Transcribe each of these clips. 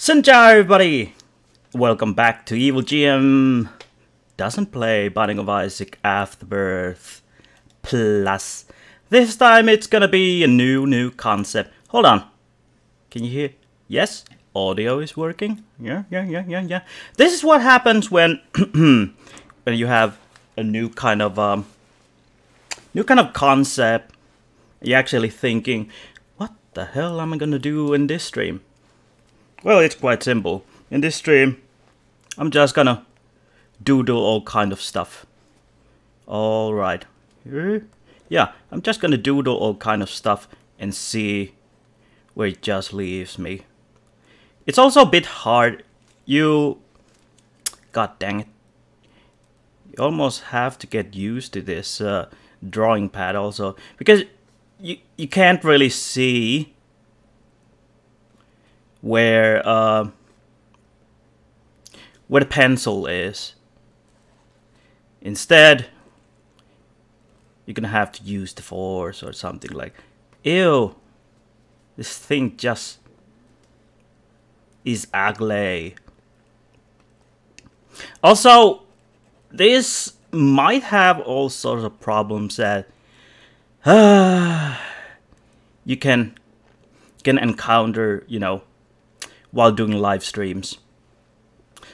Ciao everybody! Welcome back to Evil GM Doesn't Play Binding of Isaac Afterbirth Plus. This time it's gonna be a new concept. Hold on. Can you hear? Yes? Audio is working? Yeah. This is what happens when when you have a new kind of concept. You're actually thinking, what the hell am I gonna do in this stream? Well, it's quite simple. In this stream, I'm just gonna doodle all kind of stuff. Alright. Yeah, I'm just gonna doodle all kind of stuff and see where it just leaves me. It's also a bit hard. God dang it. You almost have to get used to this drawing pad also. Because you can't really see where the pencil is. Instead, you're gonna have to use the force or something like. Ew, this thing just is ugly. Also, this might have all sorts of problems that you can encounter, you know, while doing live streams,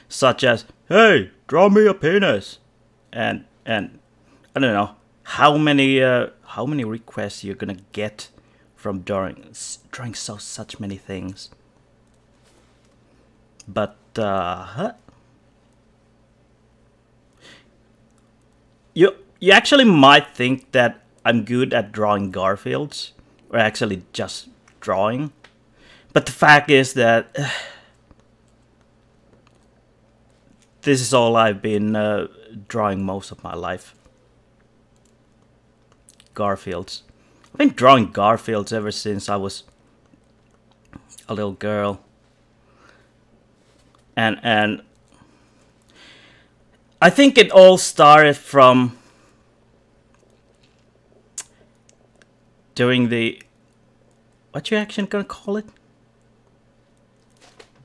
such as, hey, draw me a penis, and I don't know how many requests you're gonna get from drawing such many things. But you actually might think that I'm good at drawing Garfields, or actually just drawing. But the fact is that this is all I've been drawing most of my life. Garfields. I've been drawing Garfields ever since I was a little girl. And I think it all started from doing the, what you actually gonna call it?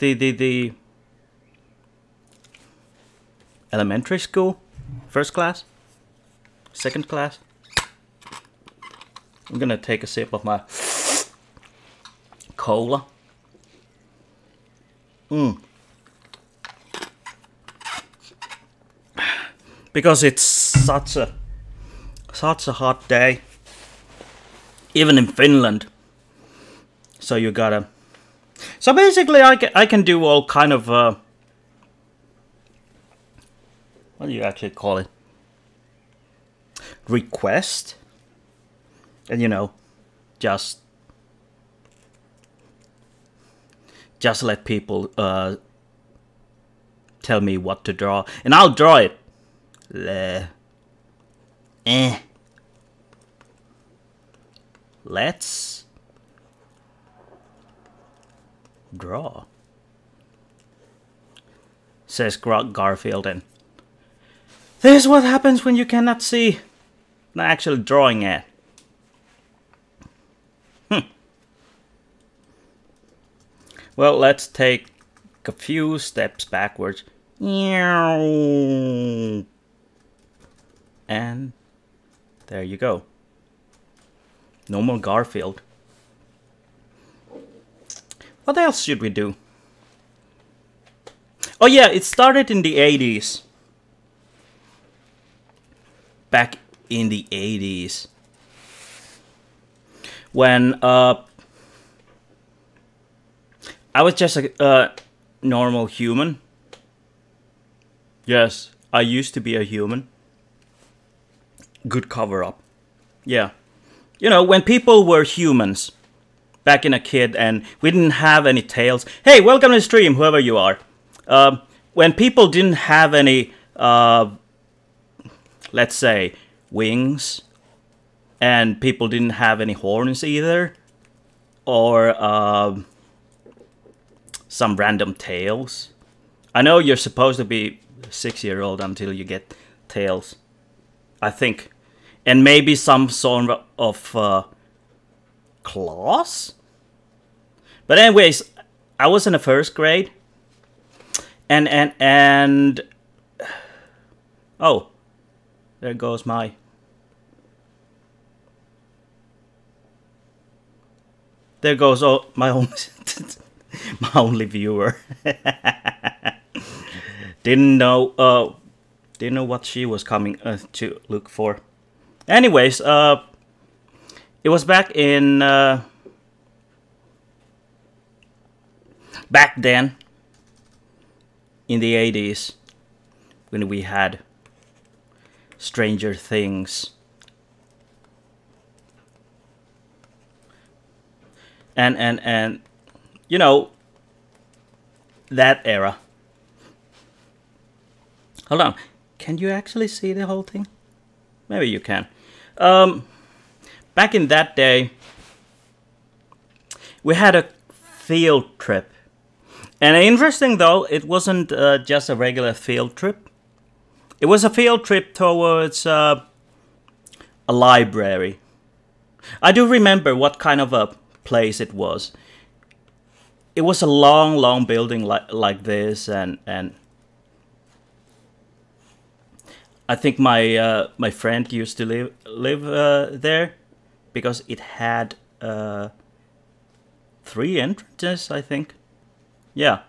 The elementary school, first class, second class. I'm gonna take a sip of my cola. Because it's such a hot day, even in Finland. So you gotta. So basically, I can do all kind of what do you actually call it? Request, and you know, just let people tell me what to draw, and I'll draw it. Let's draw, says Garfield, and this is what happens when you cannot see the actual drawing it. Well, let's take a few steps backwards. And there you go. No more Garfield. What else should we do? Oh yeah, it started in the 80s. Back in the 80s. When I was just a normal human. Yes, I used to be a human. Good cover up. Yeah. You know, when people were humans. Back in a kid and we didn't have any tails. Hey, welcome to the stream, whoever you are. When people didn't have any, let's say, wings, and people didn't have any horns either, or some random tails. I know you're supposed to be 6-year-old until you get tails, I think, and maybe some sort of claws. But anyways, I was in the first grade, And oh, there goes my my only my only viewer. Didn't know what she was coming to look for. Anyways, it was back in back then in the 80s when we had Stranger Things. And you know, that era. Hold on, can you actually see the whole thing? Maybe you can. Back in that day, we had a field trip. And interesting though, it wasn't just a regular field trip. It was a field trip towards a library. I do remember what kind of a place it was. It was a long building like this, and I think my my friend used to live there because it had 3 entrances, I think. Yeah.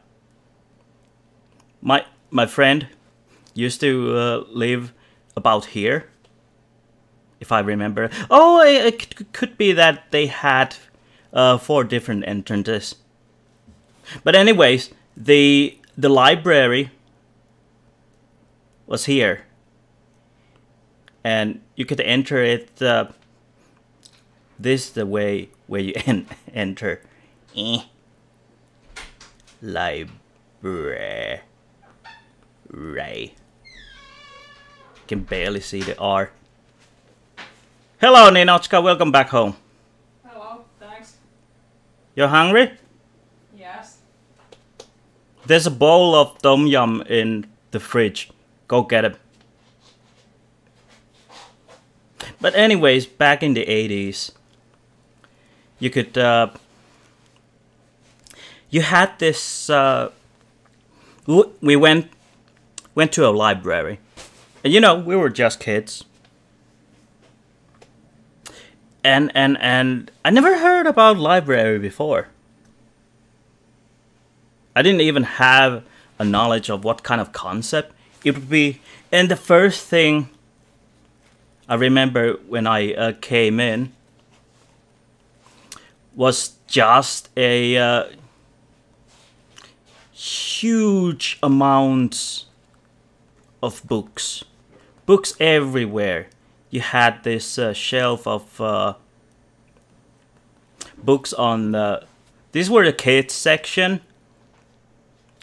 My friend used to live about here, if I remember. Oh, it could be that they had 4 different entrances. But anyways, the library was here, and you could enter it. This is the way where you enter. Library. Can barely see the R. Hello, Ninochka. Welcome back home. Hello, thanks. You're hungry? Yes. There's a bowl of tom yum in the fridge. Go get it. But anyways, back in the 80s, you could you had this we went to a library, and you know, we were just kids, and I never heard about library before. I didn't even have a knowledge of what kind of concept it would be. And the first thing I remember when I came in was just a huge amounts of books everywhere. You had this shelf of books on these were the kids section.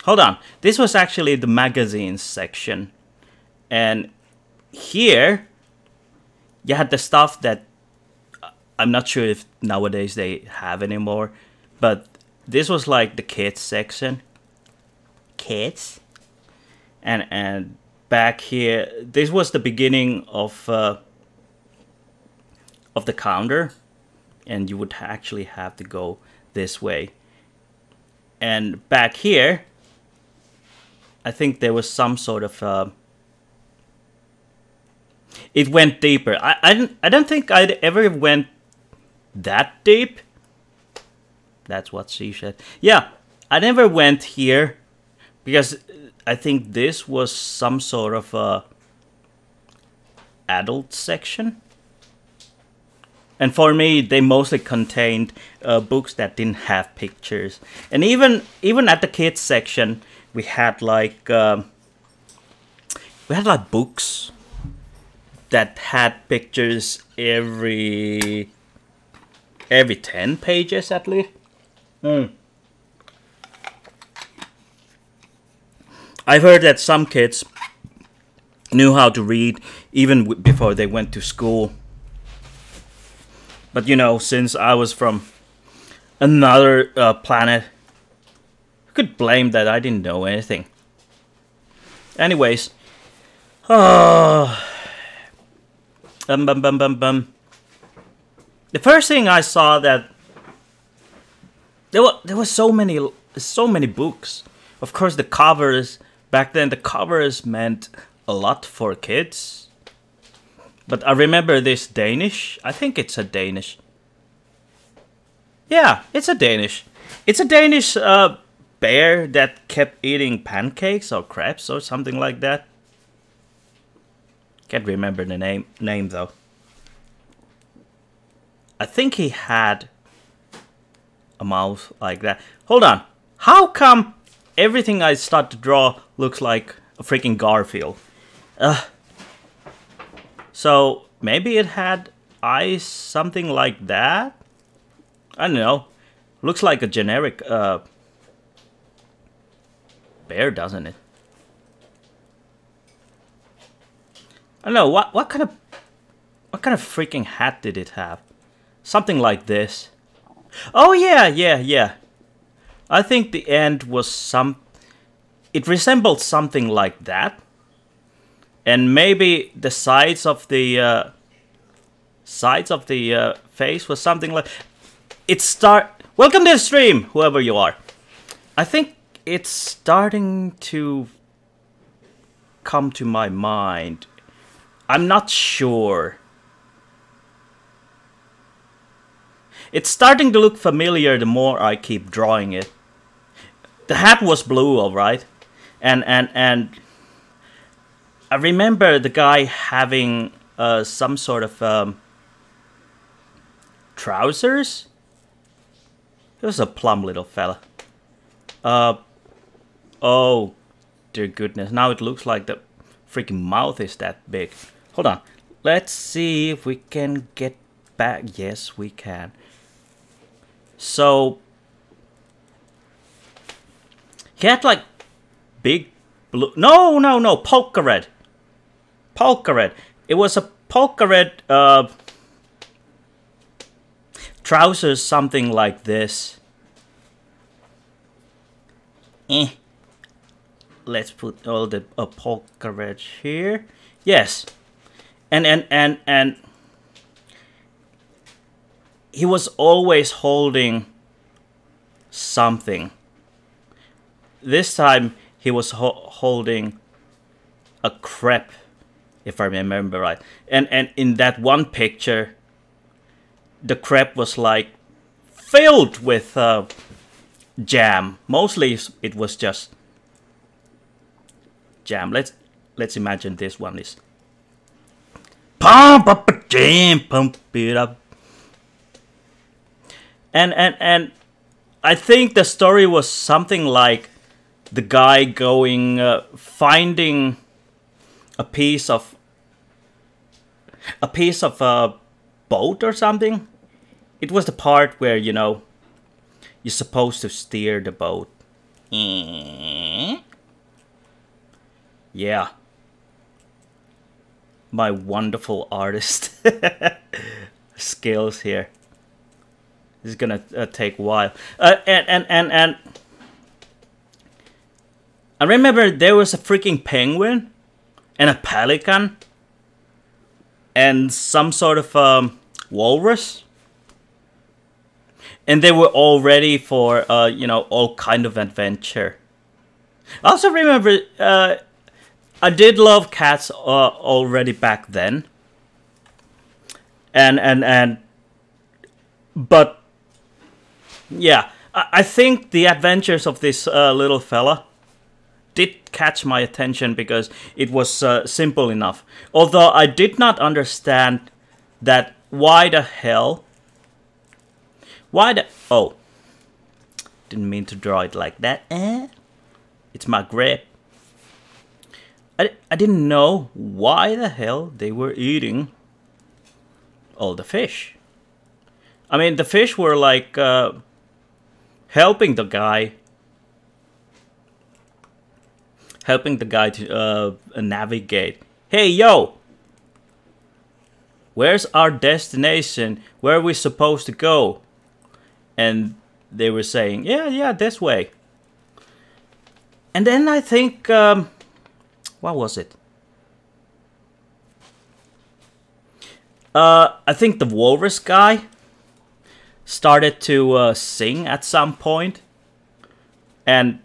Hold on, this was actually the magazines section, and here you had the stuff that I'm not sure if nowadays they have anymore, but this was like the kids section. Kids. And back here, this was the beginning of the counter, and you would actually have to go this way. And back here, I think there was some sort of it went deeper. I don't think I'd ever went that deep. That's what she said. Yeah, I never went here because I think this was some sort of adult section. And for me, they mostly contained books that didn't have pictures. And even at the kids section, we had like books that had pictures every 10 pages at least. I've heard that some kids knew how to read even before they went to school. But you know, since I was from another planet, I could blame that I didn't know anything. Anyways, the first thing I saw that there were so many books. Of course, the covers Back then the covers meant a lot for kids. But I remember this Danish. I think it's a Danish. Yeah, it's a Danish. It's a Danish bear that kept eating pancakes or crepes or something like that. Can't remember the name though. I think he had a mouth like that. Hold on. How come everything I start to draw looks like a freaking Garfield? So maybe it had eyes, something like that? I don't know. Looks like a generic bear, doesn't it? I don't know. What kind of freaking hat did it have? Something like this. Oh yeah. I think the end was it resembled something like that. And maybe the sides of the face was something like Welcome to the stream, whoever you are. I think it's starting to come to my mind. I'm not sure. It's starting to look familiar the more I keep drawing it. The hat was blue, alright. And I remember the guy having some sort of trousers. He was a plump little fella. Oh, dear goodness. Now it looks like the freaking mouth is that big. Hold on. Let's see if we can get back. Yes, we can. So, he had like big blue... No, polka red. Polka red. It was a polka red trousers, something like this. Let's put all the polka red here. Yes. And he was always holding something. This time he was holding a crepe, if I remember right. And in that one picture, the crepe was like filled with jam. Mostly it was just jam. Let's imagine this one is pump up a jam, pump it up. And I think the story was something like the guy going finding a piece of a boat or something. It was the part where, you know, you're supposed to steer the boat. Yeah. My wonderful artist skills here. This is gonna take a while. And I remember there was a freaking penguin and a pelican and some sort of walrus. And they were all ready for, you know, all kind of adventure. I also remember I did love cats already back then. But yeah, I think the adventures of this little fella did catch my attention because it was simple enough. Although I did not understand that why the hell... Oh, didn't mean to draw it like that. It's my grip. I didn't know why the hell they were eating all the fish. I mean, the fish were like helping the guy to navigate. Hey, yo! Where's our destination? Where are we supposed to go? And they were saying, yeah, this way. And then I think, what was it? I think the walrus guy started to sing at some point. And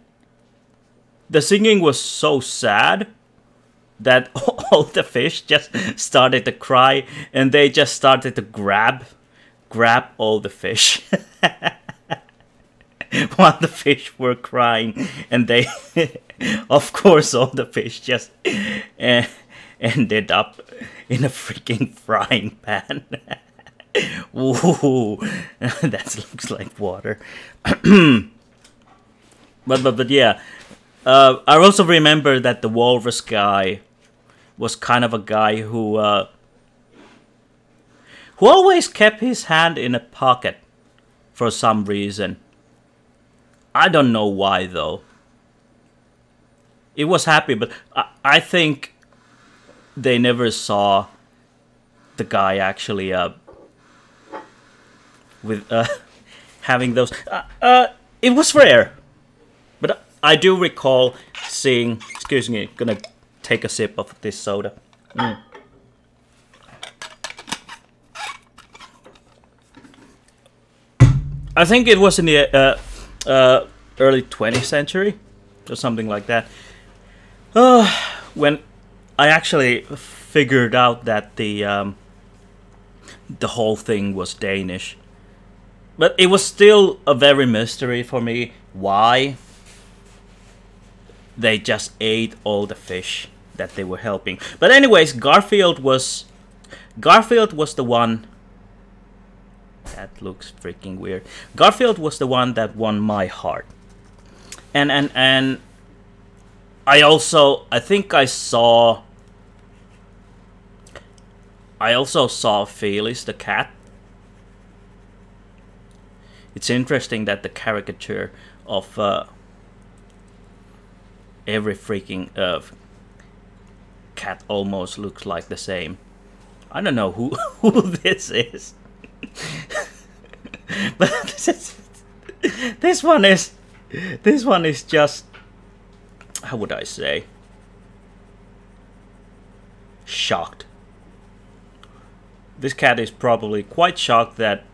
the singing was so sad that all the fish just started to cry, and they just started to grab all the fish while the fish were crying, and they, of course, all the fish just ended up in a freaking frying pan. Ooh, that looks like water. but yeah, I also remember that the walrus guy was kind of a guy who always kept his hand in a pocket for some reason. I don't know why though. It was happy, but I think they never saw the guy actually with having those. It was rare, but I do recall seeing. Excuse me, gonna take a sip of this soda. I think it was in the early 20th century or something like that. When I actually figured out that the whole thing was Danish. But it was still a very mystery for me why they just ate all the fish that they were helping. But anyways, Garfield was the one. That looks freaking weird. Garfield was the one that won my heart. And I think I also saw Felis the cat. It's interesting that the caricature of every freaking cat almost looks like the same. I don't know who this is. But this one is just, how would I say, shocked. This cat is probably quite shocked that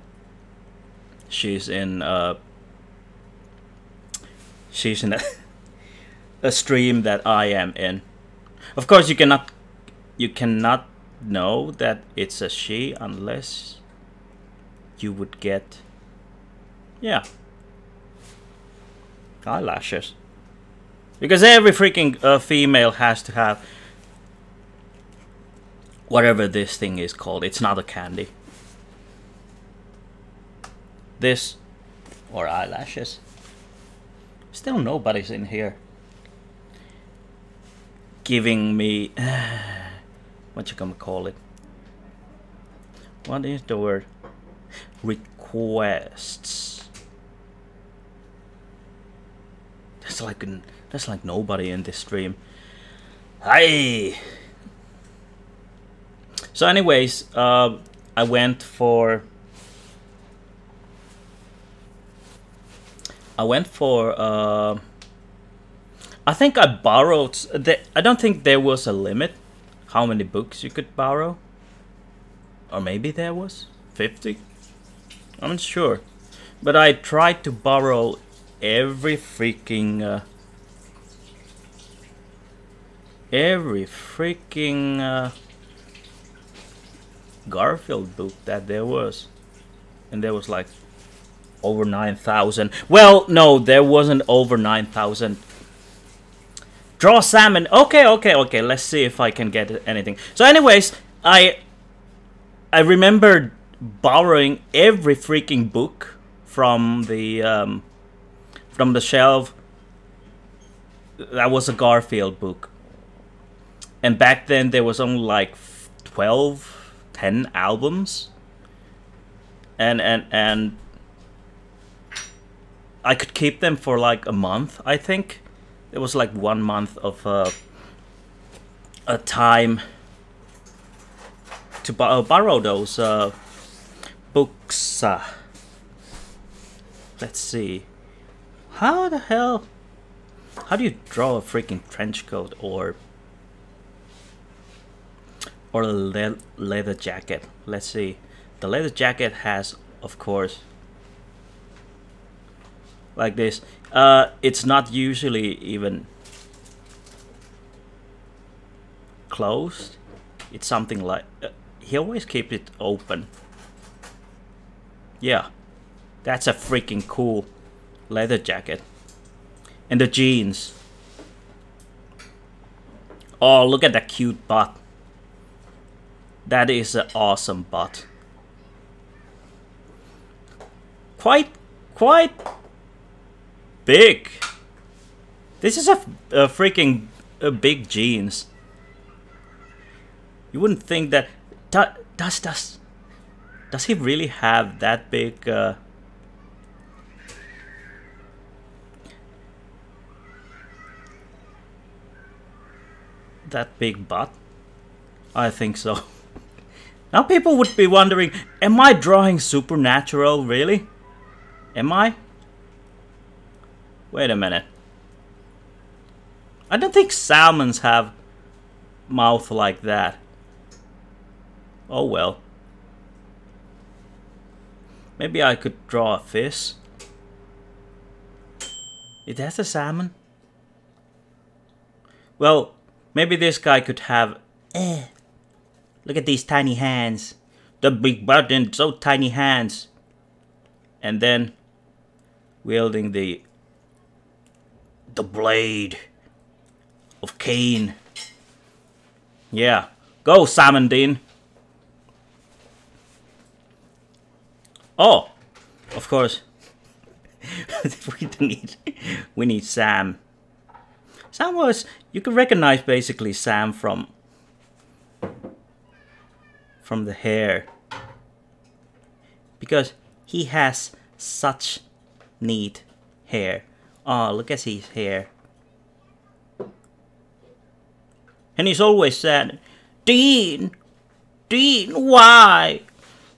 she's in a stream that I am in. Of course, you cannot know that it's a she unless you would get, yeah, eyelashes. Because every freaking female has to have whatever this thing is called. It's not a candy. This or eyelashes. Still nobody's in here giving me what you gonna call it? What is the word? Requests. That's like nobody in this stream. Hi. So anyways, I went for I think I borrowed. I don't think there was a limit how many books you could borrow, or maybe there was 50. I'm not sure, but I tried to borrow every freaking Garfield book that there was, and there was like over 9,000. Well, no, there wasn't over 9,000. Draw salmon. Okay. Let's see if I can get anything. So, anyways, I remember borrowing every freaking book from the shelf. That was a Garfield book, and back then there was only like 10 albums, and I could keep them for like a month. I think it was like 1 month of a time to borrow those books. Let's see. How do you draw a freaking trench coat or a leather jacket? Let's see. The leather jacket has, of course, like this. It's not usually even closed. It's something like... he always keeps it open. Yeah. That's a freaking cool leather jacket. And the jeans. Oh, look at that cute butt. That is an awesome butt. Quite big. This is a freaking big jeans. You wouldn't think that. Does he really have that big? That big butt? I think so. Now people would be wondering, am I drawing supernatural, really? Am I? Wait a minute. I don't think salmons have mouth like that. Oh well. Maybe I could draw a fish. It has a salmon? Well, maybe this guy could have... look at these tiny hands. The big butt and so tiny hands. And then wielding the blade of Cain. Yeah. Go, Salmon Dean. Oh, of course. we need Sam. Sam was... you can recognize basically Sam from the hair. Because he has such neat hair. Oh, look at his hair. And he's always sad. Dean! Dean, why?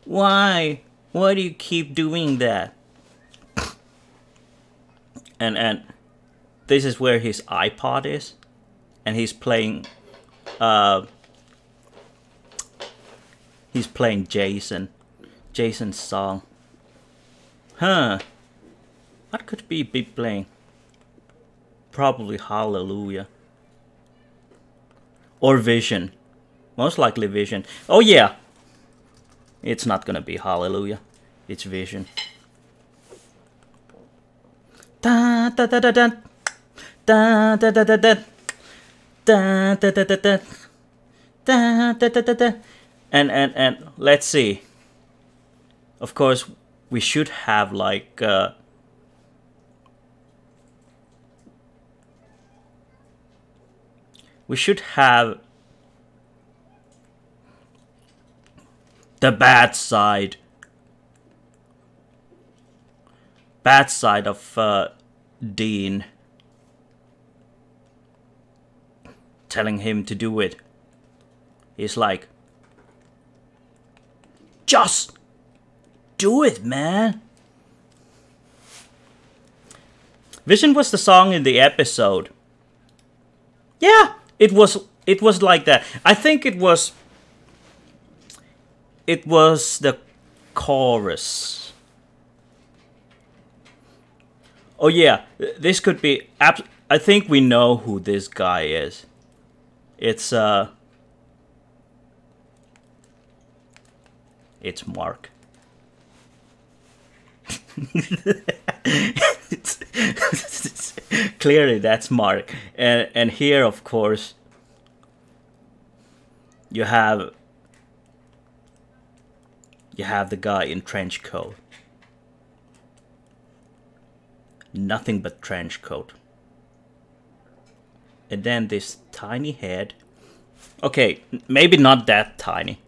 Why? Why do you keep doing that? And this is where his iPod is. And he's playing... he's playing Jason. Jason's song. Huh. What could he be playing? Probably Hallelujah. Or Vision. Most likely Vision. Oh yeah. It's not gonna be Hallelujah. It's Vision. Da da da da da. Da da da da da. Da da da da da. Da da da da da. And let's see. Of course, we should have like we should have the bad side. Bad side of Dean. Telling him to do it. He's like, just do it, man. Vision was the song in the episode. Yeah, it was like that. I think it was the chorus. Oh yeah, this could be I think we know who this guy is. It's Mark. Clearly that's Mark. And here of course you have the guy in trench coat. Nothing but trench coat. And then this tiny head. Okay, maybe not that tiny.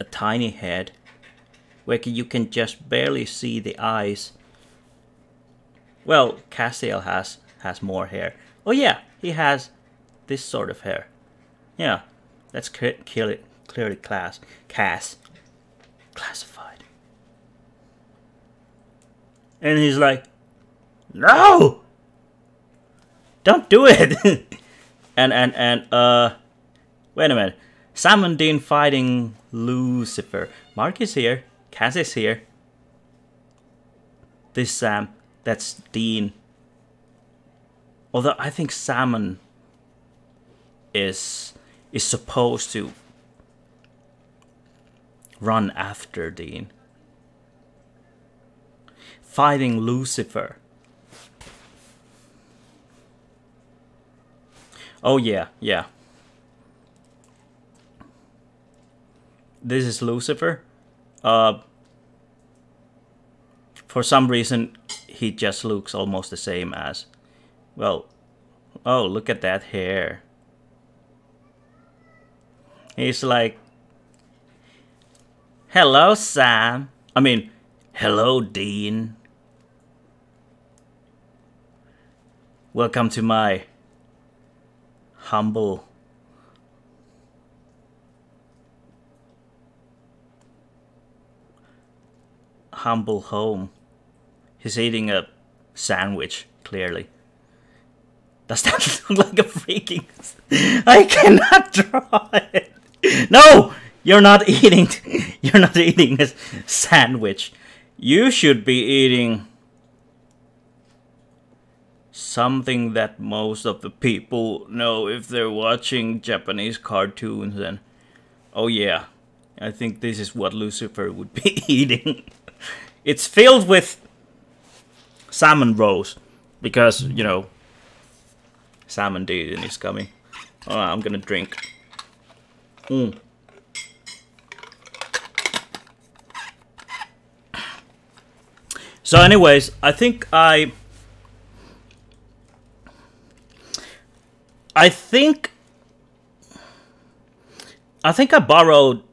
A tiny head where you can just barely see the eyes. Well, Castiel has more hair. Oh yeah, he has this sort of hair. Yeah, that's clearly classified. And he's like, no, don't do it. and wait a minute. Salmon Dean fighting Lucifer. Mark is here. Cass is here. This Sam. That's Dean. Although I think Salmon is supposed to run after Dean, fighting Lucifer. Oh yeah, yeah. This is Lucifer. For some reason, he just looks almost the same as, well, oh, look at that hair. He's like, hello, Sam. I mean, hello, Dean. Welcome to my humble home. He's eating a sandwich, clearly. Does that look like a freaking... I cannot draw it. No! You're not eating... You're not eating a sandwich. You should be eating... something that most of the people know if they're watching Japanese cartoons. And oh yeah, I think this is what Lucifer would be eating. It's filled with salmon rolls because, you know, salmon season is coming. Oh, I'm gonna drink. So anyways, I think I borrowed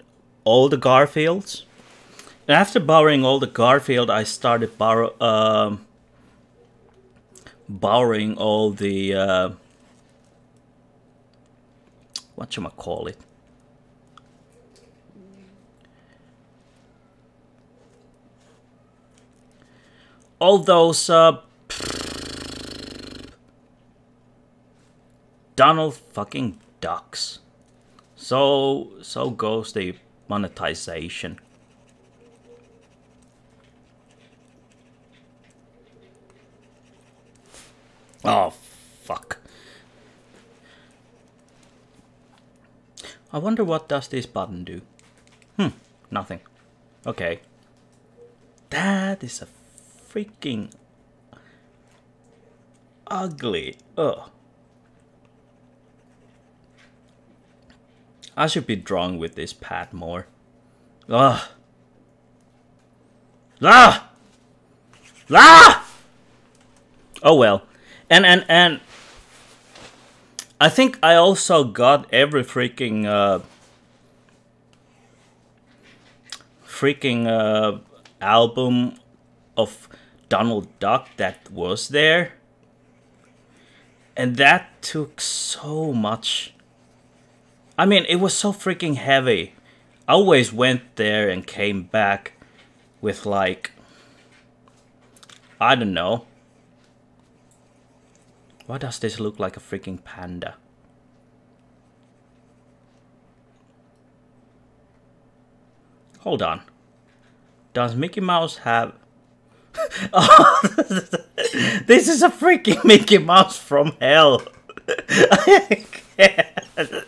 all the Garfields. And after borrowing all the Garfield, I started borrowing all the whatchamacallit? All those Donald fucking Ducks. So goes the monetization. Oh, fuck. I wonder what does this button do? Nothing. Okay. That is a freaking ugly. Ugh. I should be drawing with this pad more. Ugh. Ah! Ah! Oh well. And I think I also got every freaking album of Donald Duck that was there. And that took so much. I mean, it was so freaking heavy. I always went there and came back with like, I don't know. Why does this look like a freaking panda? Hold on. Does Mickey Mouse have... Oh, this is a freaking Mickey Mouse from hell. I can't.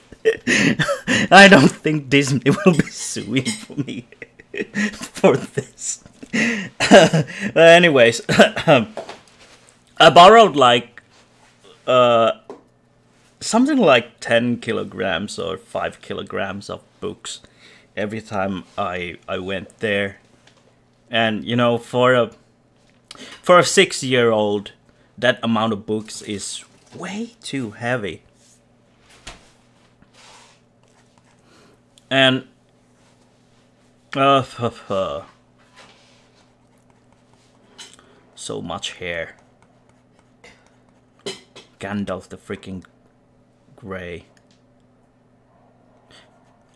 I don't think Disney will be suing for me for this. Anyways, I borrowed like something like 10 kilograms or 5 kilograms of books every time I went there. And you know, for a 6-year-old, that amount of books is way too heavy. And so much hair. Gandalf the freaking Grey.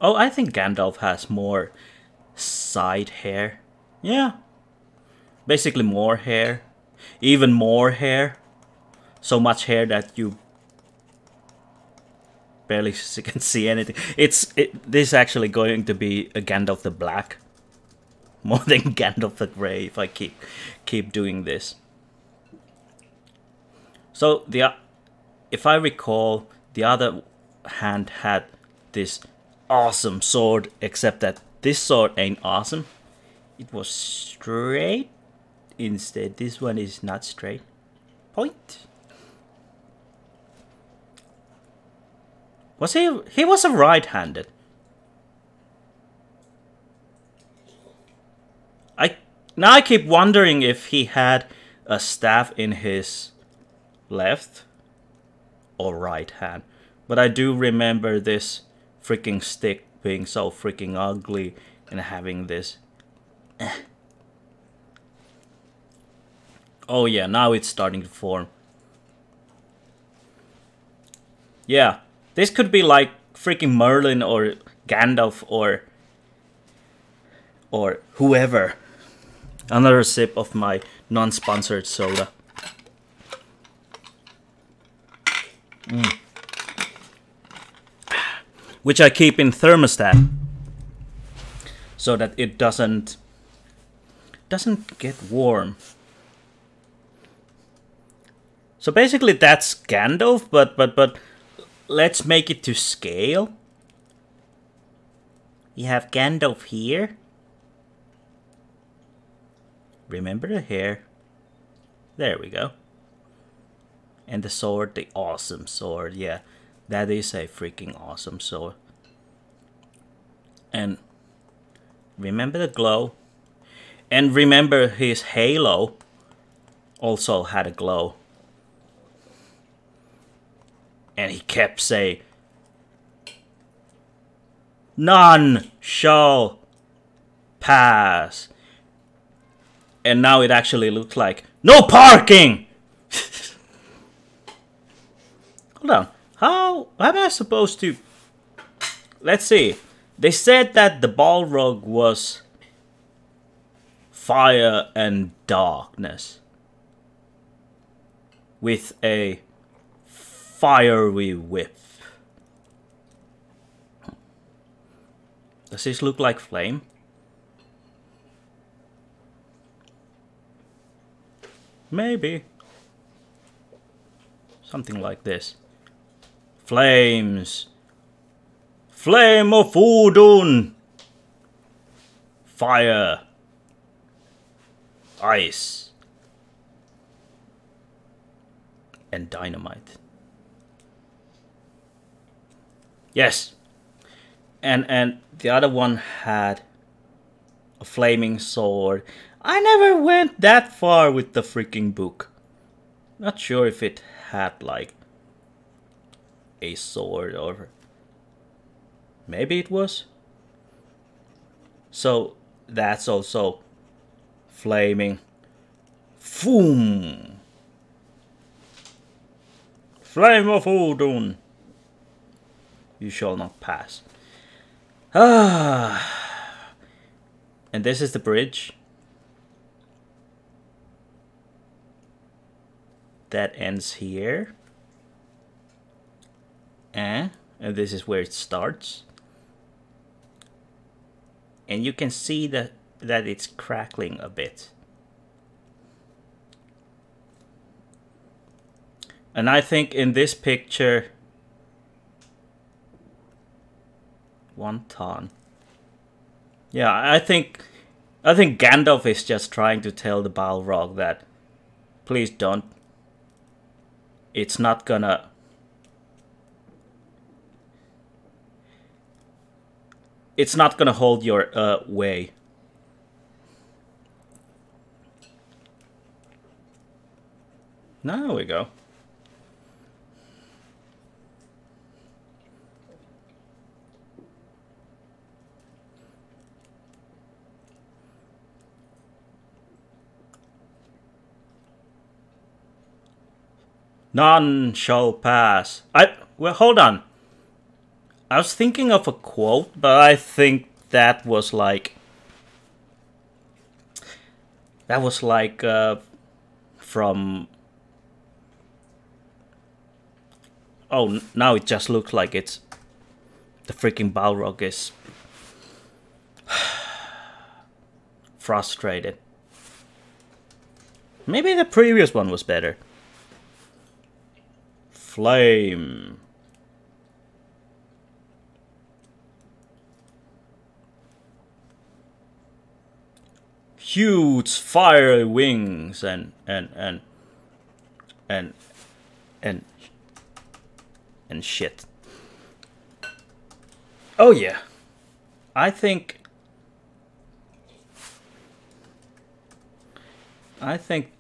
Oh, I think Gandalf has more side hair. Yeah. Basically more hair. Even more hair. So much hair that you barely can see anything. This is actually going to be a Gandalf the Black. More than Gandalf the Grey if I keep doing this. So if I recall, the other hand had this awesome sword, except that this sword ain't awesome. It was straight. Instead, this one is not straight. Point. Was he? He was a right-handed. Now I keep wondering if he had a staff in his left or right hand. But I do remember this freaking stick being so freaking ugly and having this. Oh yeah, now it's starting to form. Yeah, this could be like freaking Merlin or Gandalf or whoever. Another sip of my non-sponsored soda. Which I keep in thermostat so that it doesn't get warm. So basically that's Gandalf, but let's make it to scale. You have Gandalf here. Remember the hair? There we go. And the sword, the awesome sword. Yeah, that is a freaking awesome sword. And remember the glow? And remember his halo also had a glow. And he kept saying, "None shall pass." And now it actually looks like no parking. Hold on. How am I supposed to? Let's see. They said that the Balrog was fire and darkness with a fiery whip. Does this look like flame? Maybe. Something like this. Flames. Flame of Udun. Fire. Ice. And dynamite. Yes. And the other one had a flaming sword. I never went that far with the freaking book. Not sure if it had like a sword or maybe it was. So that's also flaming. Foom. Flame of Udun. You shall not pass. Ah. And this is the bridge. That ends here. And this is where it starts. And you can see that it's crackling a bit. And I think in this picture 1 ton. Yeah, I think Gandalf is just trying to tell the Balrog that please don't. It's not gonna hold your way. There we go. None shall pass. Well, hold on. I was thinking of a quote, but I think that was like from. Oh, now it just looks like it's the freaking Balrog is frustrated. Maybe the previous one was better. Flame. huge fiery wings and shit. Oh yeah, I think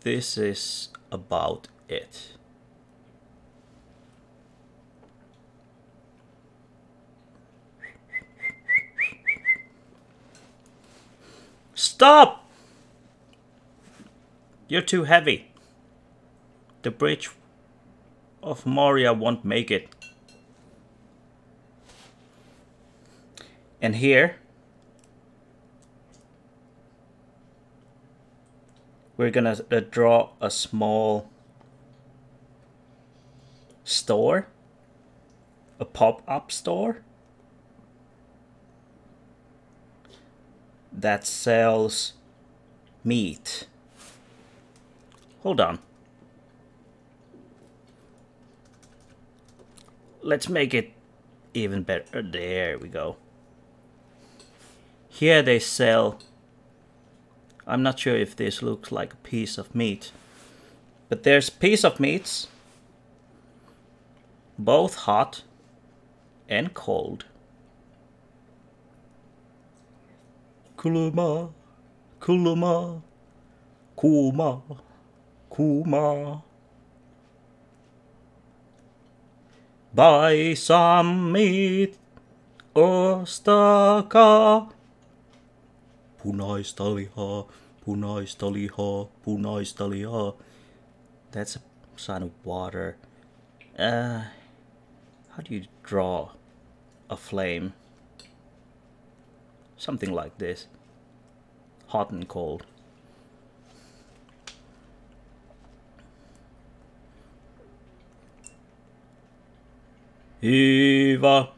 this is about it. Stop! You're too heavy. The bridge of Moria won't make it. And here we're gonna draw a small store, a pop-up store that sells meat. Hold on. Let's make it even better. There we go. Here they sell, I'm not sure if this looks like a piece of meat, but there's piece of meats, both hot and cold. Kuluma, kuluma, kuma, kuma. Buy some meat, ostaka. Punaista lihaa, punaista lihaa, punaista lihaa. That's a sign of water. How do you draw a flame? Something like this. Hot and cold. Eva.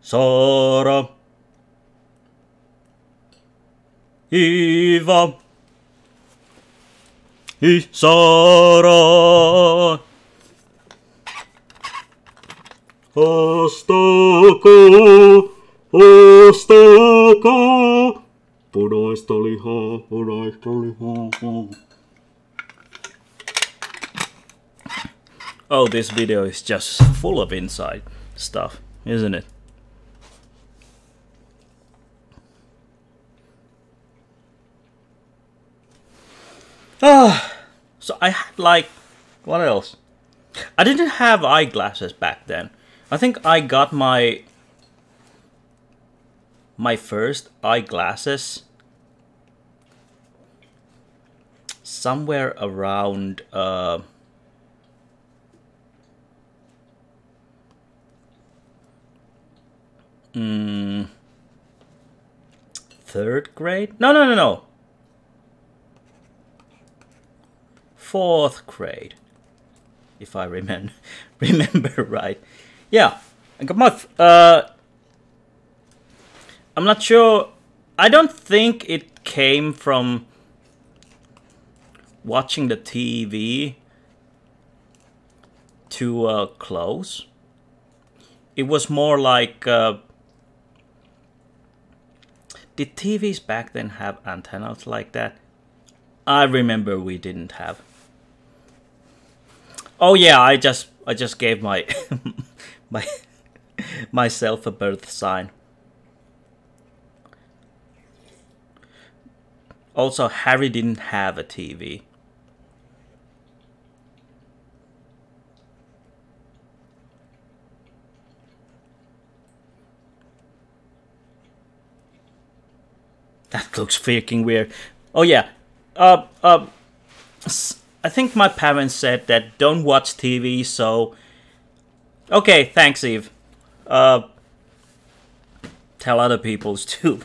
Saara. Eva. Saara. Ostako, ostako. Punaista lihaa, punaista lihaa. Oh, this video is just full of inside stuff, isn't it? So I had like, what else? I didn't have eyeglasses back then. I think I got my first eyeglasses somewhere around third grade? No. 4th grade, if I remember right. Yeah, I got my. I'm not sure. I don't think it came from watching the TV too close. It was more like. Did TVs back then have antennas like that? I remember we didn't have. Oh yeah, I just gave my myself a birth sign. Also, Harry didn't have a TV. That looks freaking weird. Oh yeah. I think my parents said that don't watch TV, so... Okay, thanks, Eve. Tell other people to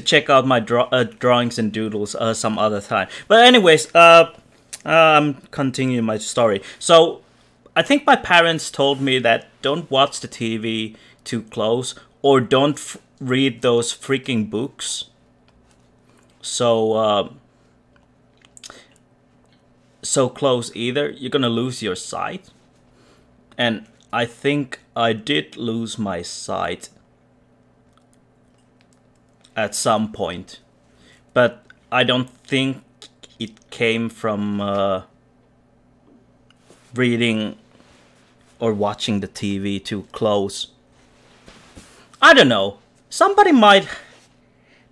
check out my drawings and doodles some other time. But anyways, I'm continuing my story. So, I think my parents told me that don't watch the TV too close, or don't read those freaking books. So close either, you're gonna lose your sight. And I think I did lose my sight at some point, but I don't think it came from reading or watching the TV too close. I don't know. Somebody might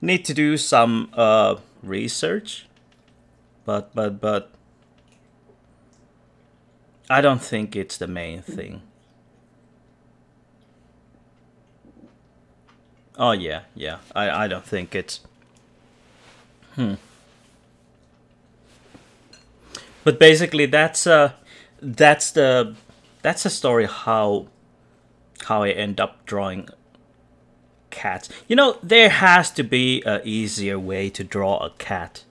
need to do some research, but I don't think it's the main thing. Oh yeah. I don't think it's. But basically, that's a story how I end up drawing cats. You know, there has to be a easier way to draw a cat.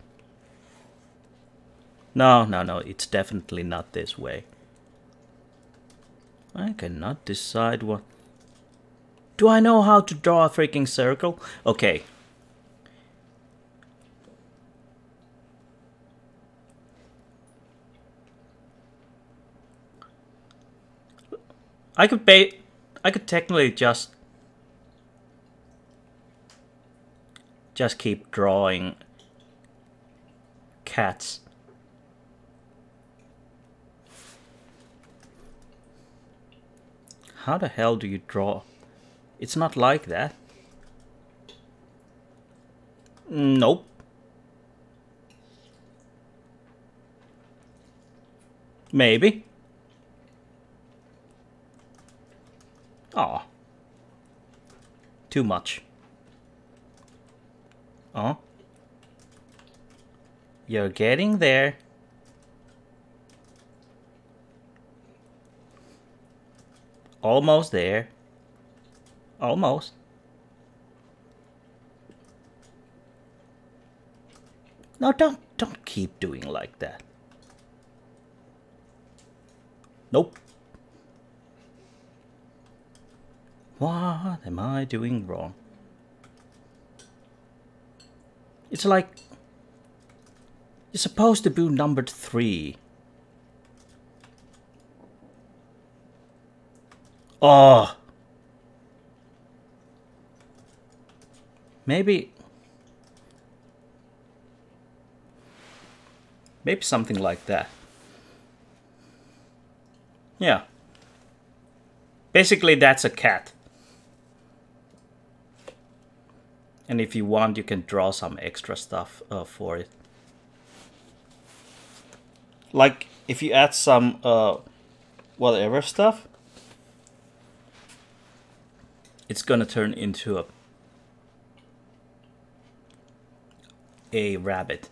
No, it's definitely not this way. I cannot decide what. Do I know how to draw a freaking circle? Okay. I could technically just keep drawing cats. How the hell do you draw? It's not like that. Nope. Maybe. Aw. Too much. Oh. You're getting there. Almost there. Almost. No, don't keep doing like that. Nope. What am I doing wrong? It's like you're supposed to do number 3. Oh. Maybe something like that. Yeah. Basically, that's a cat. And if you want, you can draw some extra stuff for it. Like, if you add some whatever stuff, it's gonna turn into a rabbit.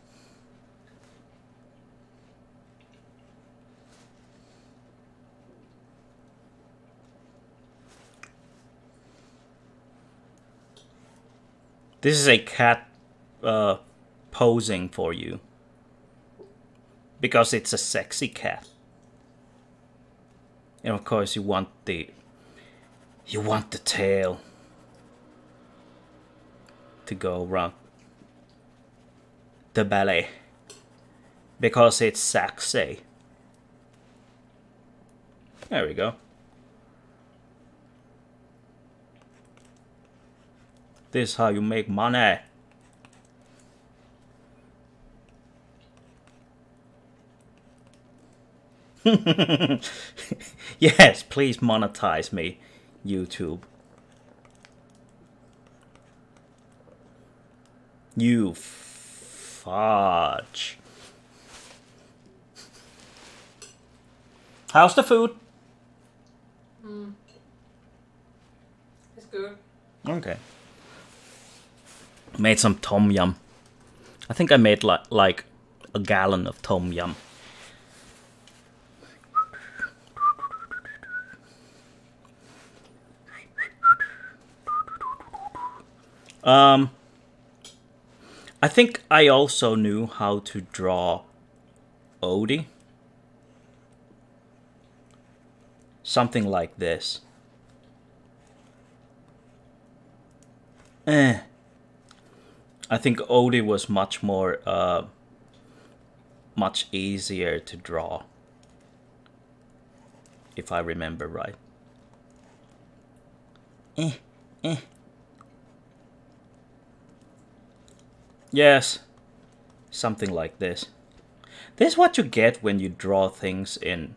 This is a cat posing for you. Because it's a sexy cat. And of course you want the tail to go around the belly. Because it's sexy. There we go. This is how you make money. Yes, please monetize me, YouTube. You fudge. How's the food? It's good. Okay. Made some tom yum. I think I made like a gallon of tom yum. I think I also knew how to draw Odie. Something like this. I think Odie was much more, much easier to draw. If I remember right. Yes, something like this. This is what you get when you draw things in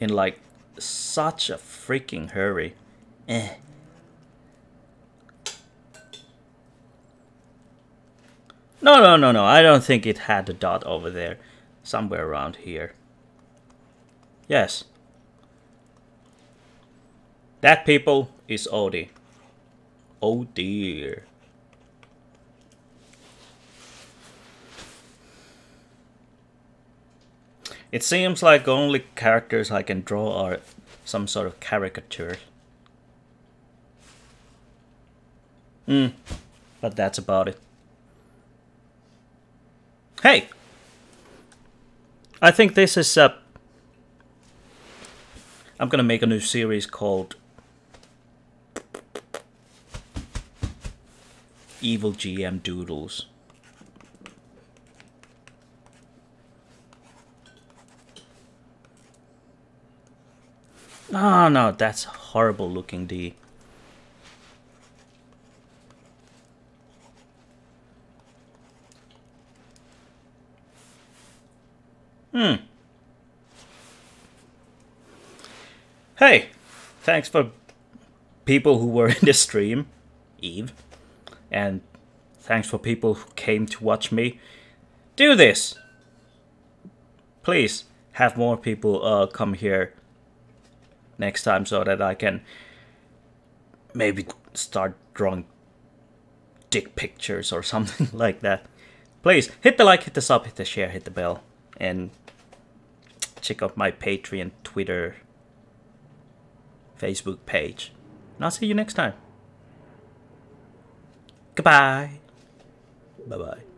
like such a freaking hurry. Eh. No. I don't think it had a dot over there. Somewhere around here. Yes. That, people, is Odie. Oh dear. It seems like only characters I can draw are some sort of caricature. But that's about it. Hey! I think this is I'm gonna make a new series called Evil GM Doodles. Oh no, that's horrible looking D. Hey, thanks for people who were in the stream, Eve. And thanks for people who came to watch me do this. Please have more people come here next time so that I can maybe start drawing dick pictures or something like that. Please hit the like, hit the sub, hit the share, hit the bell, and check out my Patreon, Twitter, Facebook page. And I'll see you next time. Goodbye. Bye-bye.